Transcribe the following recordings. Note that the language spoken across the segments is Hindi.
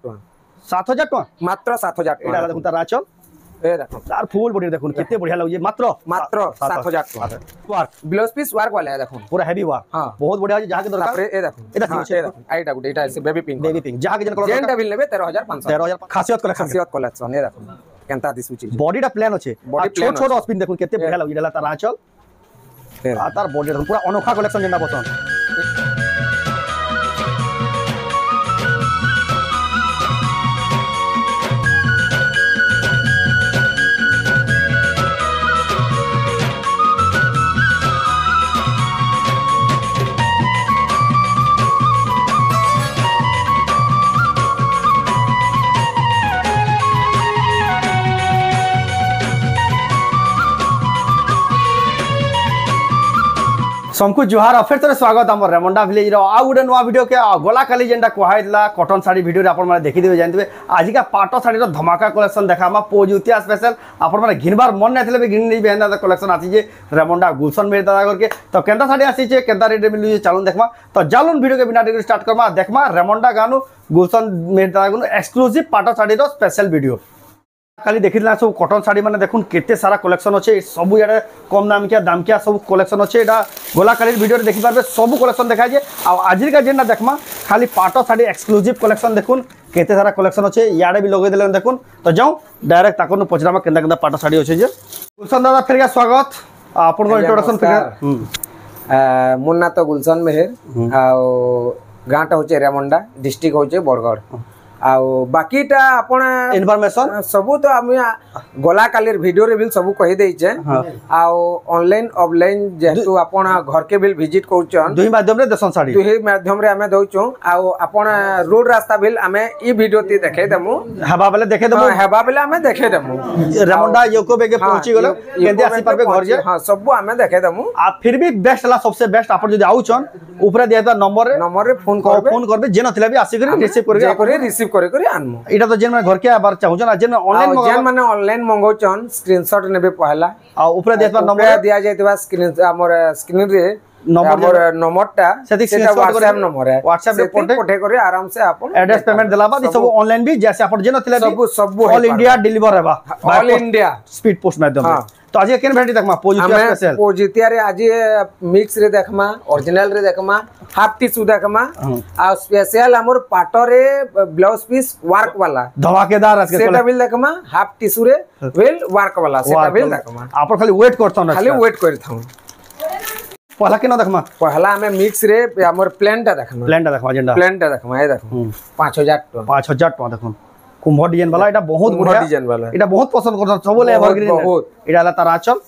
টাকা 7000 টাকা মাত্র 7000 টাকা এটা দেখুন তার আঁচল এই দেখুন তার ফুল বডি দেখুন কেতে বঢ়িয়া লাগুছে মাত্র 7000 টাকা ওয়ার্ক ব্লাউজ পিস ওয়ার্ক वाला है দেখুন পুরো হেভি ওয়ার্ক হ্যাঁ বহুত বঢ়িয়া আছে যাকে দরকার তারপরে এই দেখুন এটা কি আছে এইটা গুড এটা আছে বেবি পিঙ্ক যাকে যেন কলর যেনটা বিল নেবে 13500 13000 খাসিয়ত কালেকশন খাসিয়ত কালেকশন এই দেখুন কেনতা দিসুচি বডিটা প্ল্যান আছে Body ছোট plan ছোট স্পিন দেখুন কেতে বঢ়িয়া লাগুছে এটা তার আঁচল আর তার বডি দেখুন পুরো অনোখা কালেকশন যেটা পছন্দ सबको जुहार फिर थोड़े स्वागत आम रेमंडा विलेज आ गोटे नुआ वीडियो के गला काली जेनटा कहला कटन साड़ी वीडियो आपण मैंने देखी जानते आज का पाट साड़ी धमाका कलेक्शन देखा पोजुतिया स्पेशल आपण मैंने घिनबार मन नहीं भी घिन नहीं कलेक्शन आसी रेमंडा गुलशन मेरे दादा करके तो केंता साड़ी आसी केंता रेट मिलूँ चलून देखमा तो जालून वीडियो के बिना डेट स्टार्ट करमा देखमा रेमंडा गानू गुलशन मेरे दादा एक्सक्लूसिव पाट साड़ी स्पेशल वीडियो खाली देखी सब कटन साड़ी मैंने देखुन केते सारा कलेक्शन अच्छे सब इे कम दामकिया सब कलेक्शन अच्छे यहाँ गला काली वीडियो देखी पारे सब कलेक्शन देखा जाए आज का जेनटा देखमा खाली पाट साड़ी एक्सक्लूसिव कलेक्शन देखुन केते सारा कलेक्शन अच्छे इे भी लगे देले देखुन तो जाऊँ डायरेक्ट ताकू पचरामा केंता केंता पाट साड़ी अच्छे गुलशन दादा फिर स्वागत आप इंट्रोडक्शन फिर मोर ना तो गुलशन मेहर गाँटा हूँ रेमंडा डिस्ट्रिक्ट हूँ बरगढ़ आउ बाकीटा आपण इन्फॉर्मेशन सबू तो आम गला कालीर वीडियो रे भी सबू कहि देइचे आउ ऑनलाइन ऑफलाइन जेतु आपण घर के बिल विजिट करछन दुही माध्यम रे दसन साड़ी दुही माध्यम रे हमें दोचो आउ आपण रोड रास्ता बिल हमें ई वीडियो ती देखे देमु हवा बेले देखे देमु हवा बेले हमें देखे देमु रेमंडा योको बेगे पहुंची गेलो केंदे आसी परबे घर जे हां सबू हमें देखे देमु आ फिर भी बेस्ट ला सबसे बेस्ट आपण जदी आउछन ऊपर दिया नंबर रे फोन करबे जे नथिला भी आसी कर रिसीव करके रिसीव करे आनमु इटा तो जेन में घर के आबार चाहूछन आ जेन ऑनलाइन मंगा जेन माने ऑनलाइन मंगोचन स्क्रीनशॉट नेबे पहला आ ऊपर दिया नंबर दिया जायतबा स्क्रीन हमर स्क्रीन रे नंबरटा सेटा व्हाट्सएप नंबर है व्हाट्सएप रे पठे करे आराम से आपण एड्रेस पेमेंट देला बाद सब ऑनलाइन भी जैसे आपण जेन नथिला सब ऑल इंडिया डिलीवर हेबा ऑल इंडिया स्पीड पोस्ट माध्यम तो आज केन वैरायटी देखमा पोजिटिव स्पेशल पोजिटिया रे आज मिक्स रे देखमा ओरिजिनल रे देखमा हाफ टिश्यू देखमा आ स्पेशल हमर पाटो रे ब्लाउज पीस वर्क वाला धमाकेदार आज के सेटा बिल देखमा हाफ टिश्यू रे वेल वर्क वाला सेटा बिल देखमा आपण खाली वेट करथन खाली वेट करथन पहला केना देखमा पहला हमें मिक्स रे हमर प्लेनटा देखमा जेंडा प्लेनटा देखमा ए देखो 5000 टका देखो कुंभ डिजाइन वाला एटा बहुत बढ़िया डिजाइन वाला एटा बहुत पसंद करथन सबले एवरग्रीन बहुत एटा ला तार आचल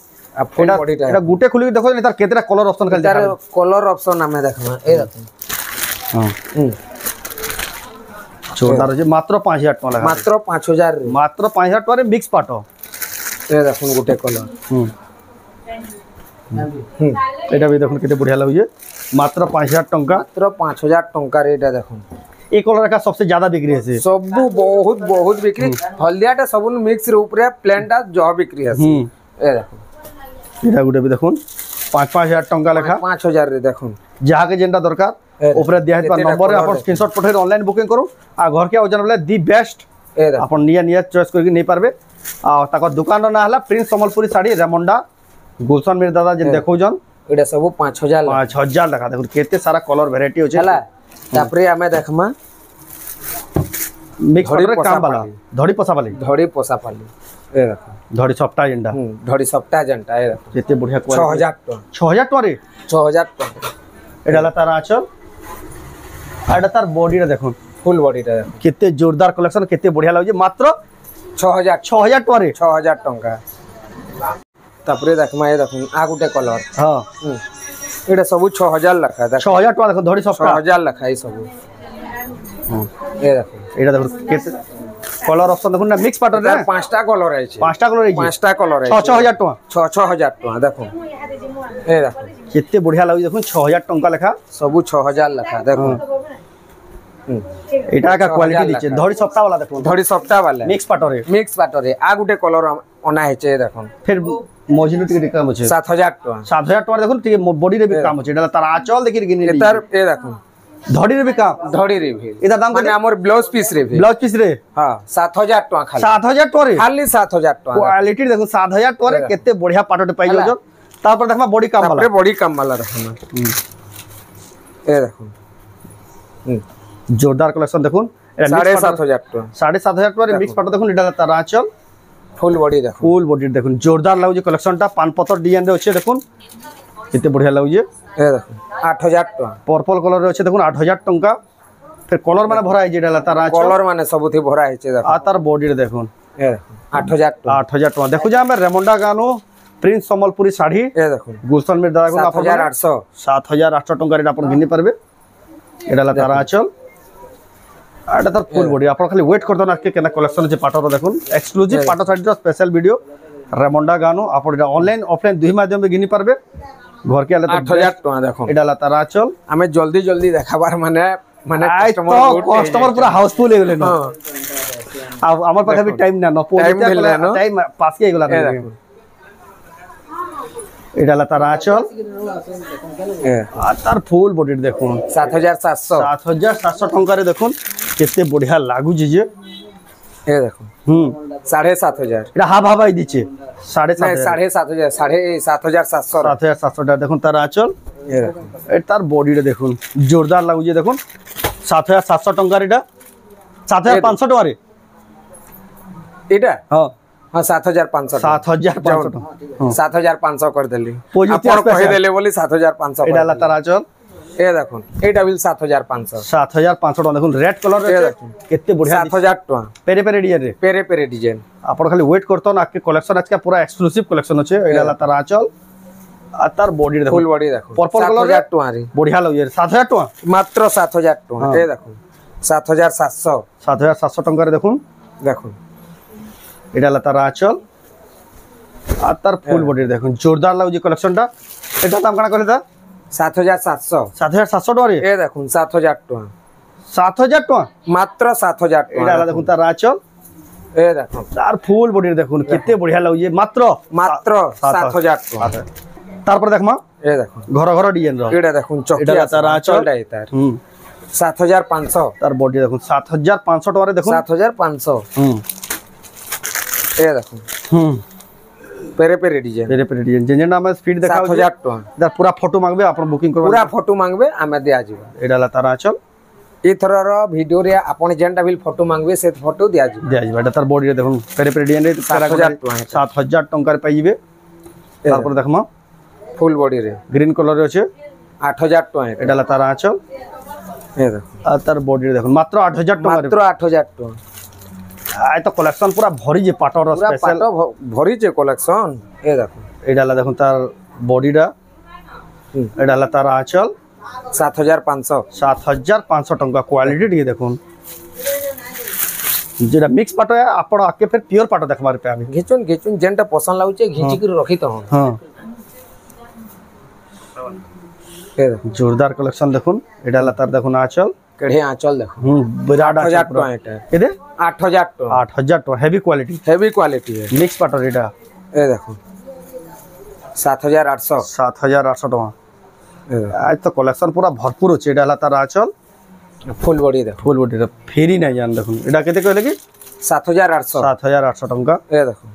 एटा गुटे खुली देखो तार केतेरा कलर ऑप्शन खाली तार कलर ऑप्शन हमें देखमा ए देखो हां जोरदार जे मात्र 5000 टका लगा मात्र 5000 मात्र 5000 टका रे मिक्स पाटो ए देखो गुटे कलर एटा भी देखो केते बढ़िया लागुजे मात्र 5000 टका मात्र 5000 टका रे एटा देखो ए कलर का सबसे ज्यादा बिक्री है सब बहुत बिक्री हल्दियाटा सब मिक्स रे ऊपर प्लेनटा जो बिक्री है ए देखो एटा गुटे भी देखुन 5-5000 टका लेखा 5000 रे देखुन जहाँ के जेनटा दरकार ऊपर दिया है नंबर रे अपन स्क्रीनशॉट पठे ऑनलाइन बुकिंग करू आ घर के ओजन वाला दी बेस्ट अपन निया चॉइस करके नहीं पारबे आ ताको दुकान ना हला प्रिंस संबलपुरी साड़ी रेमंडा गुलशन मेरे दादा जे देखौ जन एटा सब 5000 टका देखो केते सारा कलर वैरायटी होचे हला तापरे हमें देखमा मिक्स करे काम वाला धड़ी पोसा वाली ए देखो धड़ी सप्ताह जेंडा धड़ी सप्ताह जेंटा ए देखो केते बढ़िया 6000 टका रे 6000 टका एडाला तार आचल आडा तार बॉडी रे देखो फुल बॉडी रे देखो केते जोरदार कलेक्शन केते बढ़िया लागजे मात्र 6000 टका रे 6000 टका तापरे देखमा ए देखो आ गुटे कलर हां एटा सब 6000 लखा 6000 टका देखो धड़ी सप्ताह 6000 लखा ई सब ए देखो एटा देखो केते कलर ऑप्शन देखो ना मिक्स पाटर रे पांचटा कलर है पांचटा कलर है 6000 टका 6000 टका देखो ए देखो केते बढ़िया लागु देखो 6000 टका लेखा सब 6000 लखा देखो एटा का क्वालिटी दिचे धड़ी सप्ताह वाला देखो धड़ी सप्ताह वाला मिक्स पाटर रे आ गुटे कलर ओना हेचे देखो फिर मजिनो टिके काम होचे 7000 टका 7000 टका देखो टिके बॉडी रे भी काम होचे एटा तार आचल देखि गिनी तार ए देखो ধড়ি রে কাম ধড়ি রে ভি এটা দাম মানে আমার ব্লাউজ পিস রে ভি ব্লাউজ পিস রে हां 7000 টাকা খালি 7000 টাকা রে খালি 7000 টাকা কোয়ালিটি দেখুন 7000 টাকা রে কেতে বঢ়িয়া পাটটে পাই যাও তারপর দেখবা বডি কাম वाला তারপরে বডি কাম वाला রাখনা এ দেখুন जोरदार कलेक्शन দেখুন এটা 7500 টাকা 7500 টাকা মিক্স পাটো দেখুন এটা তার আঁচল ফুল বডি দেখুন ফুল বডি দেখুন जोरदार লাগুছে কালেকশনটা পান পতর ডিজাইন রে আছে দেখুন কেতে বঢ়িয়া লাগুছে এ দেখুন 8000 টাকা पर्पल कलर रे আছে দেখুন 8000 টাকা फिर कलर माने भरा है जेडा तार आंचल कलर माने सबथि भरा है देखो आ तार बॉडी रे देखुन ए 8000 टाका 8000 টাকা देखु जे हम रेमंडा गानो प्रिंस सम्बलपुरी शाढ़ी ए देखुन गुलशन में दागुन आपन 7800 7800 টাকা রে आपन घिनी परबे एडा ला तार आंचल आटा तार फुल बॉडी आपन खाली वेट करदन आके केना कलेक्शन जे पाटो देखुन एक्सक्लूसिव पाटो साड़ी रो स्पेशल वीडियो रेमंडा गानो आपन ऑनलाइन ऑफलाइन दुई माध्यम में घिनी परबे घर के आले 8000 टाका देखो एडा ला तार आंचल हमें जल्दी जल्दी देखाबार माने माने कस्टमर पूरा हाउसफुल हो गेले न अब हमर पाखे भी टाइम ना टाइम पास के गेला एडाला तार आंचल आ तार फुल बॉडी देखुन 7700 7700 टंका रे देखुन केते बढ़िया लागु जे ए देखुन 7500 एटा हाफ हाफ आई दिचे 7500 7700 टाका देखुन तार आंचल ए तार बॉडी रे देखुन जोरदार लागु जे देखुन 7700 टंका रे 7500 टंका रे एटा हां हां 7500 7500 कर देली अपन कहि देले बोली 7500 एडा ला तार आंचल ए देखुन एटा बिल 7500 टका देखुन रेड कलर रे केते बढ़िया 7000 टका पेरे पेरे डिजाइन रे पेरे डिजाइन आपण खाली वेट करतो ना के कलेक्शन आज के पूरा एक्सक्लूसिव कलेक्शन अछि एडा ला तार आंचल आ तार बॉडी देखो फुल बॉडी देखो पर्पल कलर 7000 टका रे बढ़िया लगे 7000 टका मात्र 7000 टका ए देखो 7700 टका रे देखुन देखो एडा ला तार आंचल आ तार फुल बॉडी देखुन जोरदार लगे कलेक्शनटा एटा दाम काना कहले ता 7700 टका रे ए देखुन 7000 टका 7000 टका मात्र 7000 टका एडा ला देखुन तार आंचल ए देखो तार फुल बॉडी देखुन केते बढ़िया लगे मात्र 7000 टका तारपर देखमा ए देखो घर घर डिजाइन रो एडा देखुन चौकी एडा तार आंचल डाई तार 7500 तार बॉडी देखुन 7500 टका रे देखुन 7500 ए देखो पेरे डिजाइन डिजाइन जेन नाम स्पीड देखा 7000 टका इधर पूरा फोटो मांगबे आपण बुकिंग करबा पूरा फोटो मांगबे हमें दिया जीवा एडा ला तार आंचल ए थरर वीडियो रे आपण जेनटा बिल फोटो मांगबे से फोटो दिया जीवा एडा तार बॉडी रे देखुन पेरे डिजाइन रे 7000 टका रे पाइबे तारपर देखमा फुल बॉडी रे ग्रीन कलर रे अछि 8000 टका एडा ला तार आंचल ए देखो आ तार बॉडी रे देखुन मात्र 8000 टका मात्र 8000 टका आय तो कलेक्शन पूरा भरी जे पाटर स्पेशल पाटो भरी जे कलेक्शन ए देखो एडा ला देखुन तार बॉडी रा एडा ला तार आंचल 7500 टंका क्वालिटी डी देखुन जेडा मिक्स पाटो है आपण आके फिर प्योर पाटो देखबार पे आबे घिचुन जेनटा पसंद लागुचे घिची के रखी तो हां ए देखो जोरदार कलेक्शन देखुन एडा ला तार देखुन आंचल केढ़े आंचल देखो विराट 8000 टका एटा केदे 8000 टका 8000 टका हेवी क्वालिटी है मिक्स पाटो एटा ए देखो 7800 टका आज तो कलेक्शन पूरा भरपूर अछि एडा ला तार आंचल फुल बॉडी देखो फुल बॉडी रे फेरी नै जान देखुन एडा केते कहले कि 7800 टका ए देखो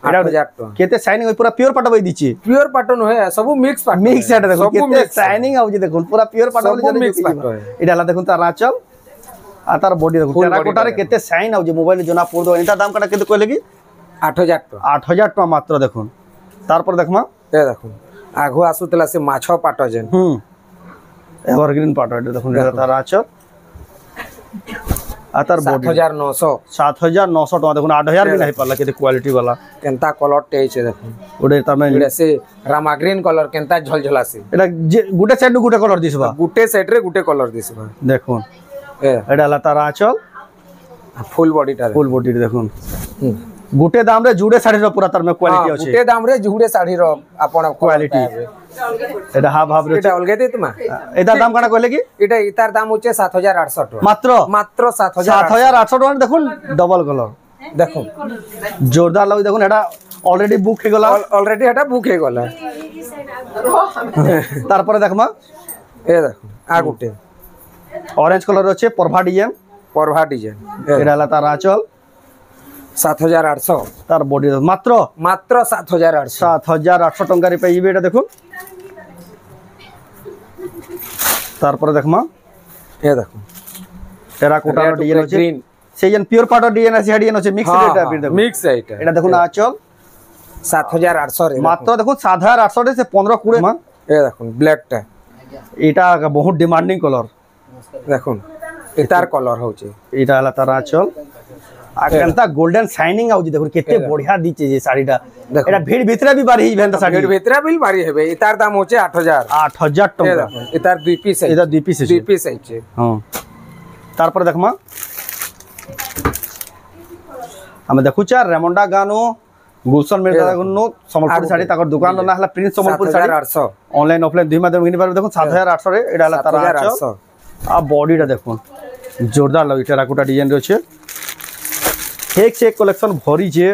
8000 टका केते शाइनिंग पूरा प्योर पाटो बई दिछि प्योर पाटो न है सब मिक्स पाटो मिक्स एटा देखो केते शाइनिंग आउ जे देखुन पूरा प्योर पाटो मिक्स पाटो है एडा ला देखुन तार आंचल आ तार बॉडी देखुन टेराकोटा रे केते शाइन आउ जे मोबाइल जोना पोर दो एटा दाम काटा केते कहले कि 8000 टका 8000 टका मात्र देखुन तारपर देखमा ए देखुन आगो आसुतला से माछो पाटो जेन एवरग्रीन पाटो एटा देखुन एटा तार आंचल आ तार बॉडी 7900 टका देखुन 8000 भी नहीं पाला केते क्वालिटी वाला केनता कलर टे छे देखुन ओडे तमे एडा से रामा ग्रीन कलर केनता झलझला से एटा गुटे साइड गुटे कलर दिसबा गुटे साइड रे गुटे कलर दिसबा देखुन ए एडा ला तार आंचल फुल बॉडी देखुन गुटे दाम रे जुड़े साड़ी रो पूरा तार में क्वालिटी अछि गुटे दाम रे जुड़े साड़ी रो आपण क्वालिटी एडा हाफ हाफ रे एटा अलगे दे तुमा एटा दाम काना कहले कि एटा इतार दाम होचे 7800 टका मात्र 7800 टका देखुन डबल कलर देखुन जोरदार लगे देखुन एटा ऑलरेडी बुक हे गला ऑलरेडी एटा बुक हे गला तार पर देखमा ए देखुन आ गुटे ऑरेंज कलर अच्छे परभा डिजाइन परभा डिजाइन एटा हला तार आंचल 7800 तार बॉडी मात्र मात्र 7800 7800 टंका रे पाइबे एटा देखो तार पर देखमा ये देखो टेराकोटा डिजाइन अच्छे ग्रीन से जन प्योर पाटो डिजाइन আছে ডিজাइन আছে मिक्स रेट फिर देखो मिक्स है এটা দেখুন আঁচল 7800 রে মাত্র দেখুন 7800 রে से 15 20 মা ये দেখুন ব্ল্যাকটা এটা বহুত ডিমান্ডিং কলর দেখুন এটার কলর হচ্ছে এটা হলা তার আঁচল আর কেনতা গোল্ডেন শাইনিং আউজি দেখুন কেতে বঢ়িয়া দিছে যে শাড়িটা এটা ভিড় ভিতরে भी বাড়ি ভেনতা শাড়ি ভিড় ভিতরে বিল বাড়ি হবে এটার দাম হচ্ছে 8000 টাকা এটার দুই পিস এটা দুই পিস আছে হ্যাঁ তারপরে দেখমা আমি দেখুছি আর রেমন্ডা গানো গুলশন মেলা গানো সম্বলপুর শাড়ি তাকর দোকান না হলা Prince Sambalpur sari 7800 online offline দুই মাধ্যমে কিনি পারবে দেখুন 7800 রে এটা হলা তার আঁচল आ बॉडीटा देखो जोरदार लगे टेराकोटा डिजाइन रही एक से एक कलेक्शन भरी जे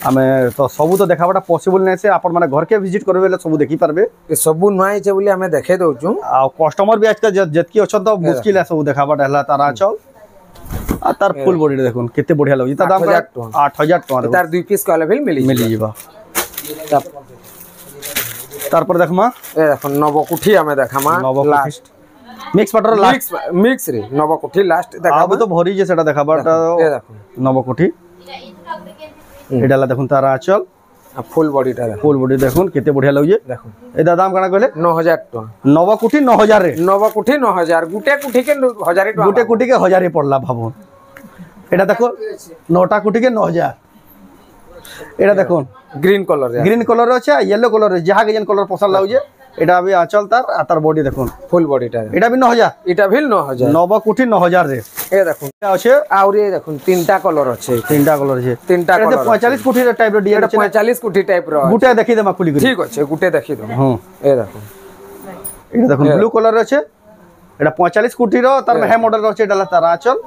आमे तो सबू तो देखाबाटा पॉसिबल नहीं से आपण माने घर के विजिट करबे ले सबू देखि पारबे ए सबू नय छै बोली हमें देखे दउछु आ कस्टमर भी आजकल जतकी अछन तो मुश्किल है सबू देखाबाटा हला तार आंचल आ तार फुल बॉडी देखो केते बढ़िया लगे ता दाम 8000 टका तार दुई पीस कले भी मिली जीवा तार पर देखमा ए देखो नवकुठी हमें देखामा लास्ट मिक्स पाटर लास्ट मिक्स रे नवकुठी लास्ट देखा अब तो भरी जे सेटा देखाबाटा ए देखो नवकुठी एडाला देखुन तार आंचल फुल बॉडीटा फुल बॉडी देखुन केते बढ़िया लगे देखो एदा दाम काना कहले 9000 टका नवकुठी 9000 रे नवकुठी 9000 गुटे कुठी के 1000 टका गुटे कुठी के 1000 पड़ला भाबो एटा देखो नौटा कुठी के 9000 एटा देखो ग्रीन कलर আছে येलो कलर जहा के जन कलर पसंद लाउजे এটা भी आंचल तार बॉडी देखो फुल बॉडीटा এটা भी 9000 এটা भी 9000 नवकुठी 9000 रे ए देखो এটা আছে और ये देखो तीनटा कलर আছে तीनटा कलर আছে तीनटा कलर 45 कुठी टाइप रो डिजाइन 45 कुठी टाइप रो गुटे देखि देमा खुली ठीक আছে গুটে দেখি দম हां ए देखो এটা দেখুন ব্লু কলর আছে এটা 45 কুটি रो तार में है मॉडल আছে এটা তার আঁচল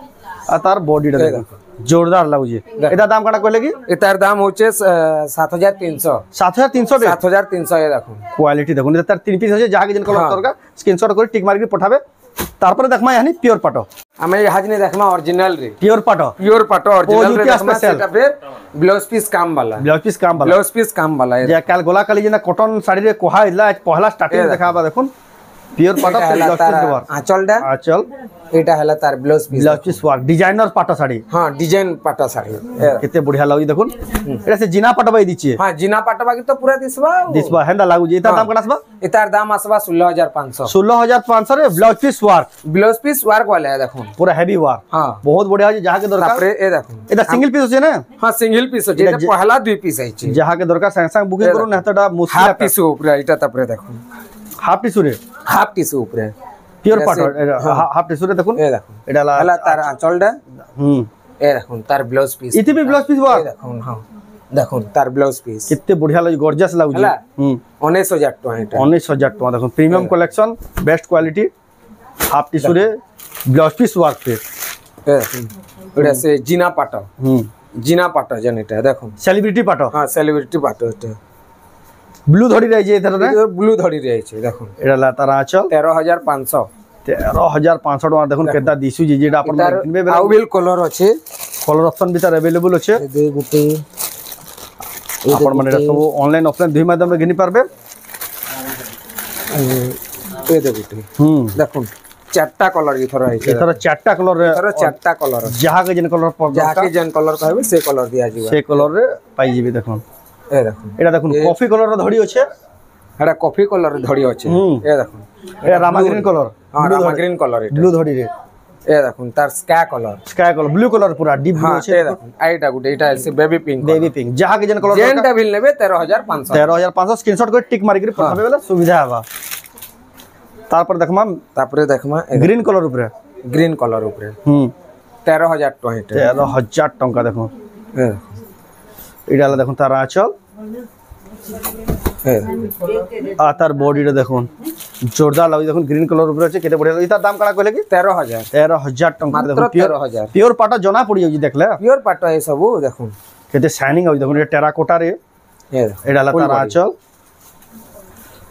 আর তার বডিটা দেখো जोरदार लाउजे एटा दाम काटा कहले की एतार दाम होचे 7300 7300 ए देखो क्वालिटी देखो तार तीन पीस होचे जहा के जन कलर दरकार स्क्रीनशॉट कर टिक मार के पठाबे तारपर देखमा यानी प्योर पाटो हमें आज ने देखमा ओरिजिनल रे प्योर पाटो ओरिजिनल रे देखमा सेटा फिर ब्लाउज पीस काम वाला जे काल गोला काली जेना कॉटन साड़ी रे कोहा इला आज पहला स्टार्टिंग देखाबा देखुन प्योर पाटो आंचल एटा हला तार ब्लाउज पीस वर्क डिजाइनर पाटो साड़ी हां डिजाइन पाटो साड़ी केते बढ़िया लागई देखुन एटा से जिना पाटबाई दिछे हां जिना पाटबा की तो पूरा दिसबा हेंदा लागु जे इता दाम कना आसबा इतार दाम आसबा 16500 रे ब्लाउज पीस वर्क वाला है देखो पूरा हेवी वर्क हां बहुत बढ़िया है जहा के दरकार तापरे ए देखो एटा सिंगल पीस होचे ना हां सिंगल पीस होचे एटा पहला दुई पीस आइचे जहा के दरकार संग बुकिंग करू ना तडा मुश्किल हाफ पीस ऊपर एटा तापरे देखो हाफ टिश्यू ऊपर प्योर पाटो हाफ टिश्यू रे देखुन ए देखो एटा हला तार आंचलडा ए देखो तार ब्लाउज पीस इति भी ब्लाउज पीस वर्क देखो हां देखो तार ब्लाउज पीस कितने बढ़िया लगे गॉर्जियस लागु 19000 टका एटा 19000 टका देखो premium collection best quality half tissue रे ब्लाउज पीस वर्क पे ए एटा से जिना पाटो जन एटा देखो सेलिब्रिटी पाटो हां सेलिब्रिटी पाटो एटा ब्लू धड़ी रही है इधर ने ब्लू धड़ी रही है देखो एटा ला तार आंचल 13500 टका देखुन केता दिसु जे जेटा अपन किनबे आउ बिल कलर अछि कलर ऑप्शन भी तार अवेलेबल अछि दे गुटे अपन माने सब ऑनलाइन ऑफलाइन दुई माध्यम रे घिनी पारबे ए दे गुटे देखो चारटा कलर इथर है इथर चारटा कलर रे चारटा कलर जहा के जन कलर पर जहा के जन कलर कहबे से कलर दिया जीवा से कलर रे पाई जीबे देखो ए देखो एटा देखो कॉफी कलर रो धड़ी अछि एटा कॉफी कलर रो धड़ी अछि ए देखो एटा रामा ग्रीन कलर हां रामा ग्रीन कलर एटा ब्लू धड़ी रे ए देखो तार स्काई कलर ब्लू कलर पूरा डीप ब्लू अछि ए देखो आइटा गुटे एटा से बेबी पिंक जहा के जन कलर जेनटा बिल लेबे 13500 स्क्रीनशॉट कर टिक मार के पठाबे वाला सुविधा हवा तारपर देखमा ग्रीन कलर ऊपर 13000 टका एटा 13000 टका देखो एडाला देखो तार आंचल आ तार बॉडी रे देखो जोरदार लगे देखो ग्रीन कलर ऊपर আছে केते बढ़िया इता दाम काला कहले कि 13000 टका देखो 13000 प्योर पाटा जना पड़ी होजी देखले प्योर पाटा है सब देखो केते शाइनिंग होई देखो टेराकोटा रे एडाला तार आंचल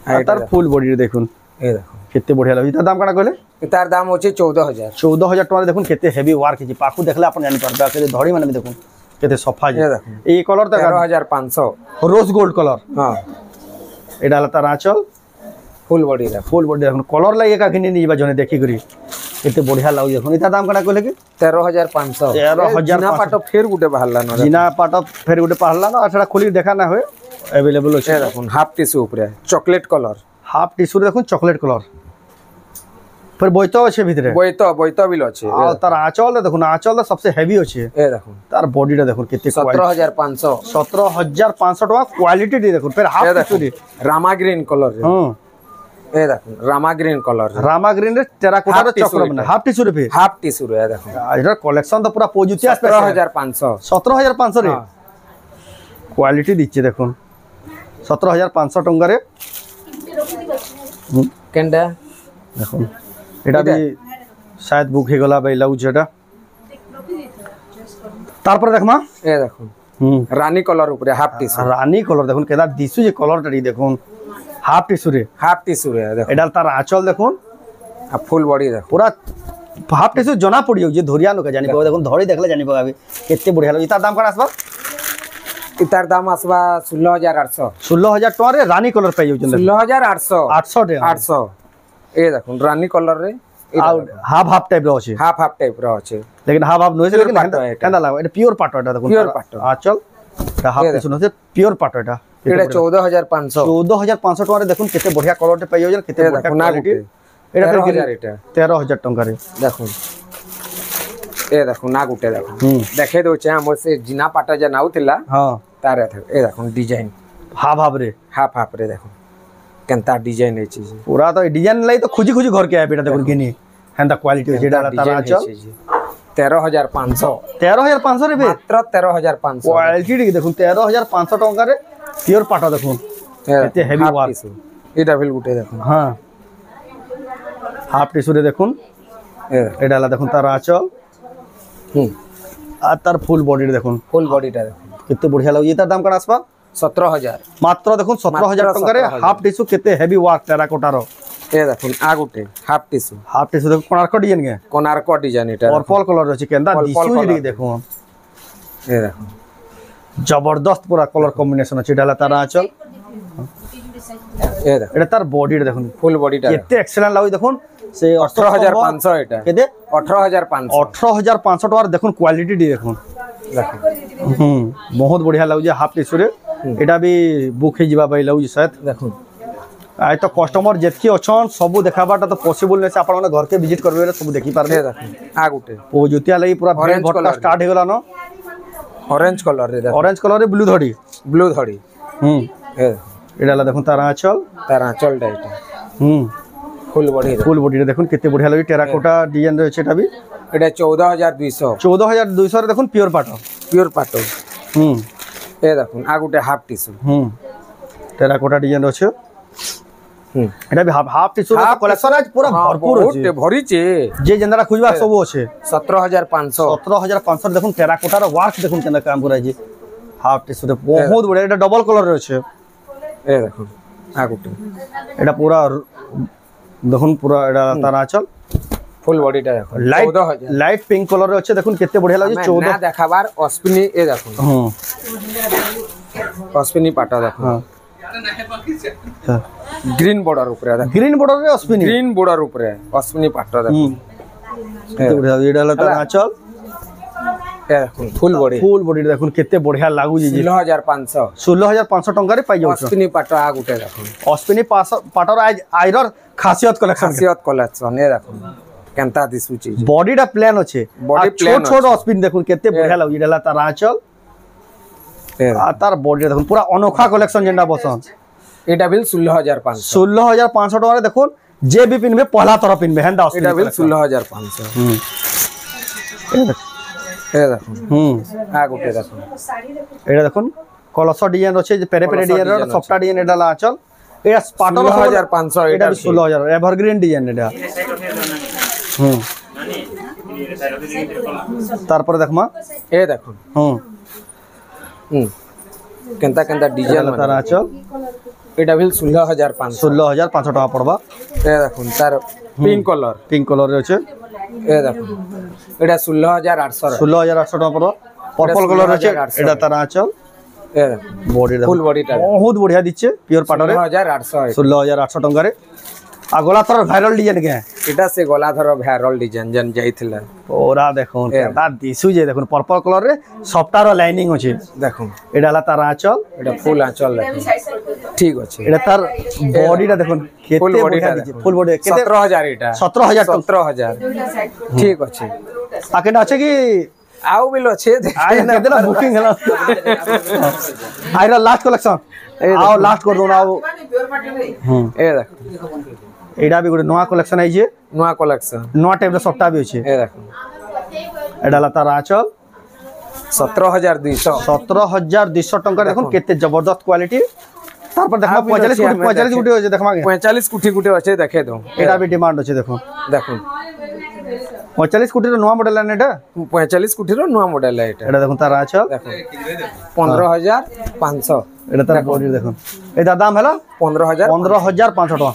आ तार फुल बॉडी रे देखो ए देखो केते बढ़िया लगे इता दाम काला कहले तार दाम होचे 14000 14000 टका देखुन केते हेवी वर्क छी पाखु देखले अपन जानि परबा के धड़ी माने देखुन केते सफा जे ए कलर त 13500 रोज गोल्ड कलर हां एडा ला तार आंचल फुल बॉडी देखुन कलर लागे का किने निबा जने देखि करी केते बढ़िया लागु देखुन इता दाम कना कहले कि 13500 जिना पाटो फेर गुटे बाहरला न जिना पाटो फेर गुटे बाहरला न अठड़ा खोली देखा ना होय अवेलेबल होय देखुन हाफ टिश्यू ऊपर चॉकलेट कलर हाफ टिश्यू देखुन चॉकलेट कलर फिर बोइतो अच्छे भितरे बोइतो बिल अच्छे आ तार आंचल देखुन आंचल सबसे हेवी अच्छे ए देखुन तार बॉडी रे देखुन केते 17500 टका क्वालिटी दे देखुन फिर half tissue Rama green colour हां ए देखुन रामा ग्रीन रे टेराकोटा रे चक्र बना हाफ टिश्यू रे फिर हाफ टिश्यू रे देखुन एटा कलेक्शन तो पूरा पोजुतिया 17500 रे क्वालिटी दिचे देखुन 17500 टंका रे केंडा देखुन एटा भी शायद बुक हे गला भाई लाउ जेटा तार पर देखमा ए देखुन रानी कलर ऊपर हाफ टिश्यू रानी कलर देखुन केदा दिसु जे कलर टा देखुन हाफ टिश्यू रे देखुन एडा तार आंचल देखुन आ फुल बॉडी देखुन पूरा हाफ टिश्यू जना पड़ियो जे धोरिया न के जानि पबा देखुन धड़ी देखले जानि पबा केते बढ़िया लग इता दाम कोन आसबा इतार दाम आसबा 16800 टका रे रानी कलर पाइ जाउ 16800 800 ए देखुन रानी कलर रे हाफ टाइप रो अछि लेकिन हाफ नोइसे लेकिन केंदा लाग एटा प्योर पाटो एटा देखुन प्योर पाटो आंचल एटा हाफ टिश्यू न से प्योर पाटो एटा 14500 टका रे देखुन केते बढ़िया कलर टे पाइ जाउ केते बढ़िया क्वालिटी एटा 13000 टका रे देखुन ए देखुन ना गुटे देखुन देखे दो छै हमर से जिना पाटा जे नाउतिला हां तारे ए देखुन डिजाइन हाफ रे देखुन केंता डिजाइन है चीज पूरा तो डिजाइन लाई तो खुजी घर के है बेटा देखुन किनी हेंदा क्वालिटी जेडा तारा आंचल 13500 रे मात्र 13500 क्वालिटी देखुन 13500 टका रे प्योर पाटा देखुन एते हेवी वर्क एटा बिल गुटे देखुन हां हाफ टिश्यू रे देखुन एडा ला देखुन तारा आंचल आ तार फुल बॉडी देखुन देखुन कितने बढ़िया लग ये तार दाम करा आसबा 17000 मात्र देखुन 17000 टका रे हाफ टिश्यू केते हेवी वर्क टेराकोटा रो ए देखुन आ गुटे हाफ टिश्यू देखो कोणार्क डिजाइन एटा पर्पल कलर अछि केंदा दिसु जे देखो ए देखो जबरदस्त पूरा कलर कॉम्बिनेशन अछि डाला तारा आंचल ए देखो एटा तार बॉडी देखुन फुल बॉडी टा केते एक्सीलेंट लागो देखुन से 18500 एटा केते 18500 टका देखुन क्वालिटी देखुन बहुत बढ़िया लागो जे हाफ टिश्यू रे एटा भी बुक हे जिबा बाई लागो शायद देखुन आइ तो कस्टमर जेतकी अछन सब देखाबाटा तो पॉसिबल नै से आपण माने घर के विजिट करबे सब देखि पारबे आ गुटे ओ जुतिया लई पूरा भेड़ भटका स्टार्ट हे गला न ऑरेंज कलर रे ब्लू धड़ी एडा ला देखुन तारा आंचल डाइटा फुल बॉडी रे देखुन केते बढ़िया लगी टेराकोटा डिजाइन रे छेटा भी एटा 14200 रे देखुन प्योर पाटो ए देखुन आ गुटे हाफ टिश्यू टेराकोटा डिजाइन अछि एटा भी हाफ टिश्यू रे कलेक्शन आज पूरा भरपूर अछि भरी छे जे जंदरा खुजबा सब अछि 17500 देखुन टेराकोटा रो वर्क देखुन केना काम करै छी हाफ टिश्यू रे बहुत बढ़िया एटा डबल कलर रे अछि ए देखुन आ गुटे एटा पूरा देखुन पूरा एटा तारा आंचल फुल बॉडी टा देखो लाइट पिंक कलर रे अछि देखुन केते बढ़िया लागे 14 ना देखाबार अश्विनी ए देखुन अश्विनी पाटा देखो ग्रीन बॉर्डर ऊपर अश्विनी पाटा देखो केते बढ़िया एडा ला तारा आंचल ए देखुन फुल बॉडी देखुन केते बढ़िया लागु जी 16500 टंका रे पाइ जाउ अश्विनी पाटा आ गुटे देखुन अश्विनी पाटर आइरर खासियत कलेक्शन ए देखुन केंता दिसु चीज बॉडी टा प्लेन अछि छोट अश्विनी देखुन केते बढ़िया लागु एडा ला तारा आंचल आ तार बॉडी देखुन पूरा अनोखा कलेक्शन जेंडा बसन एटा बिल 16500 टका रे देखुन जे भी पिनबे पहला तरफ पिनबे हेंदा एटा बिल 16500 ए देखुन आ गुटे देखुन एटा देखुन कलस डिजाइन अछि जे पेरे डिजाइन रो सफ्टा डिजाइन एडा ला आंचल एटा पाटर 16500 एटा 16000 एवरग्रीन डिजाइन एटा तार पर देखमा ए देखुन केंता डिजाइन तारा आंचल एटा बिल 16500 टका पड़बा ए देखुन तार पिंक कलर रे अछि ए देखो एटा 16800 16800 टका पड़ो पर्पल कलर अछि एटा तार आंचल ए बॉडी फुल बॉडी टा बहुत बढ़िया दिछे प्योर पाटो रे 16800 16800 टका रे आ गला थर वायरल डिजाइन के एटा से गला थर वायरल डिजाइन जन जाइथिला ओरा देखो केता दिसु जे देखो पर्पल कलर रे सफ्टार लाइनिंग अछि देखो एटा ला तार आंचल एटा फुल आंचल देखो ठीक अछि एटा तार बॉडी टा देखो केते बढ़िया दिछे फुल बॉडी केते 17000 एटा 17000 ठीक अछि आकेटा अछि कि आउ बिलो छे आइ ना देला बुकिंग हला आइरा लास्ट कलेक्शन आओ लास्ट कर दो ना आओ ए देखो एडा भी गुडे नवा कलेक्शन आइ जे नवा कलेक्शन नवा टाइप रे सफ्टा भी अछि ए देखो एडा ला तार आंचल 17200 टका देखो केते जबरदस्त क्वालिटी तार पर देखमा 45 गुटी होजे देखमा 45 कुठी गुटी होचे देखे दो एडा भी डिमांड होचे देखो देखो 45 कुटी रो नवा मॉडल है एटा 45 कुठी रो नवा मॉडल है एटा देखो तार आंचल देखो 15500 एटा तार बॉडी देखो एटा दाम हला 15500 टका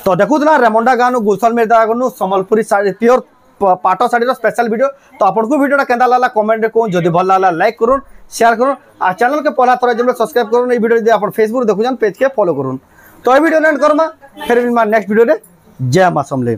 तो देखु ना रेमंडा गानो गुलशन में दा गनु संबलपुरी साड़ी प्योर पाटो साड़ी रो स्पेशल वीडियो तो आपन को वीडियोटा केंदा लागला कमेंट रे को जदी भल लागला लाइक करूँ शेयर करूँ आ चैनल के पहला थोड़ा जब सब्सक्राइब करूँ ये वीडियो आप फेसबुक देखु जान पेज के फॉलो करूँ तो ये वीडियो एंड करमा फिर नेक्स्ट वीडियो रे जय मां समले।